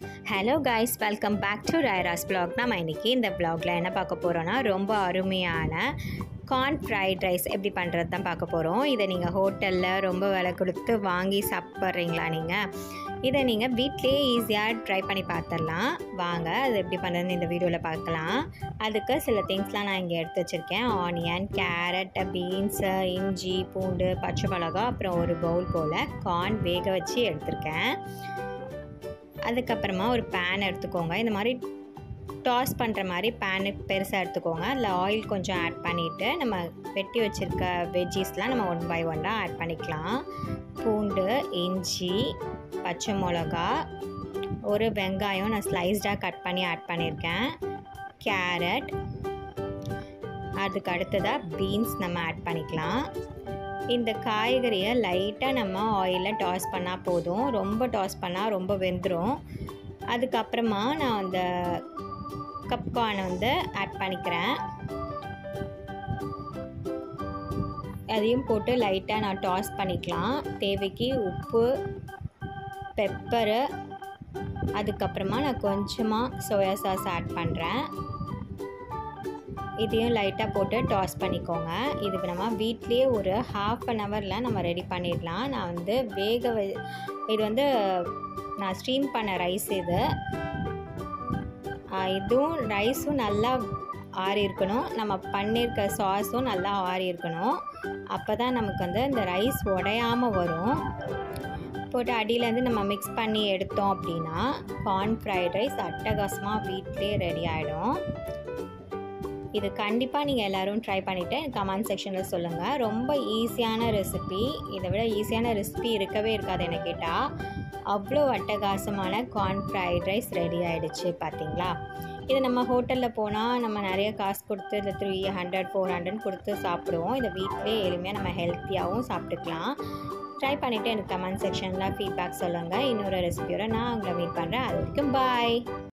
Hello guys, welcome back to Rayaras vlog. நம்ம இன்றைக்கி இந்த vlogல என்ன பார்க்க போகிறோன்னா, ரொம்ப அருமையான கார்ன் ஃப்ரைட் ரைஸ் எப்படி பண்ணுறது தான் பார்க்க போகிறோம். இதை நீங்கள் ஹோட்டலில் ரொம்ப விலை கொடுத்து வாங்கி சாப்பிட்றீங்களா? இதை நீங்கள் வீட்டிலேயே ஈஸியாக ட்ரை பண்ணி பார்த்துடலாம். வாங்க, அது எப்படி பண்ணுறதுன்னு இந்த வீடியோவில் பார்க்கலாம். அதுக்கு சில திங்ஸ்லாம் நான் இங்கே எடுத்து வச்சுருக்கேன். ஆனியன், கேரட், பீன்ஸு, இஞ்சி, பூண்டு, பச்சை மிளகா, அப்புறம் ஒரு பவுல் போல் கார்ன் வேக வச்சு எடுத்திருக்கேன். அதுக்கப்புறமா ஒரு பேன் எடுத்துக்கோங்க. இந்த மாதிரி டாஸ் பண்ணுற மாதிரி பேனு பெருசாக எடுத்துக்கோங்க. அதில் ஆயில் கொஞ்சம் ஆட் பண்ணிவிட்டு நம்ம வெட்டி வச்சுருக்க வெஜ்ஜீஸ்லாம் நம்ம ஒன் பை ஒன்னாக ஆட் பண்ணிக்கலாம். பூண்டு, இஞ்சி, பச்சை மிளகா, ஒரு வெங்காயம் நான் ஸ்லைஸ்டாக கட் பண்ணி ஆட் பண்ணியிருக்கேன், கேரட், அதுக்கு அடுத்ததாக பீன்ஸ் நம்ம ஆட் பண்ணிக்கலாம். இந்த காய்கறியை லைட்டாக நம்ம ஆயிலில் டாஸ் பண்ணால் போதும். ரொம்ப டாஸ் பண்ணால் ரொம்ப வெந்துடும். அதுக்கப்புறமா நான் அந்த கப்கார்னை ஆட் பண்ணிக்கிறேன். அதையும் போட்டு லைட்டாக நான் டாஸ் பண்ணிக்கலாம். தேவைக்கு உப்பு, பெப்பரு, அதுக்கப்புறமா நான் கொஞ்சமாக சோயா சாஸ் ஆட் பண்ணுறேன். இதையும் லைட்டாக போட்டு டாஸ் பண்ணிக்கோங்க. இதுக்கு நம்ம வீட்லேயே ஒரு ½ hour நம்ம ரெடி பண்ணிடலாம். நான் இது நான் ஸ்டீம் பண்ண ரைஸ். இதுவும் ரைஸும் நல்லா ஆறி இருக்கணும். நம்ம பண்ணியிருக்க சாஸும் நல்லா ஆறி இருக்கணும். அப்போ தான் நமக்கு இந்த ரைஸ் உடையாமல் வரும். போட்டு அடியிலேருந்து நம்ம மிக்ஸ் பண்ணி எடுத்தோம் அப்படின்னா கார்ன் ஃப்ரைட் ரைஸ் அட்டகாசமாக வீட்டிலே ரெடி ஆகிடும். இது கண்டிப்பாக நீங்கள் எல்லோரும் ட்ரை பண்ணிவிட்டு கமெண்ட் செக்ஷனில் சொல்லுங்கள். ரொம்ப ஈஸியான ரெசிபி. இதை விட ஈஸியான ரெசிபி இருக்கவே இருக்காது என்ன கேட்டால். அவ்வளோ அட்டகாசமான கார்ன் ஃப்ரைட் ரைஸ் ரெடி ஆகிடுச்சு பார்த்தீங்களா. இது நம்ம ஹோட்டலில் போனால் நம்ம நிறைய காசு கொடுத்து இந்த 300, 400 கொடுத்து சாப்பிடுவோம். இதை வீட்டிலே எளிமையாக நம்ம ஹெல்த்தியாகவும் சாப்பிட்டுக்கலாம். ட்ரை பண்ணிவிட்டு எனக்கு கமெண்ட் செக்ஷனில் ஃபீட்பேக் சொல்லுங்கள். இன்னொரு ரெசிபியோட நான் உங்களை மீட் பண்ணுறேன். அது வரைக்கும் பாய்.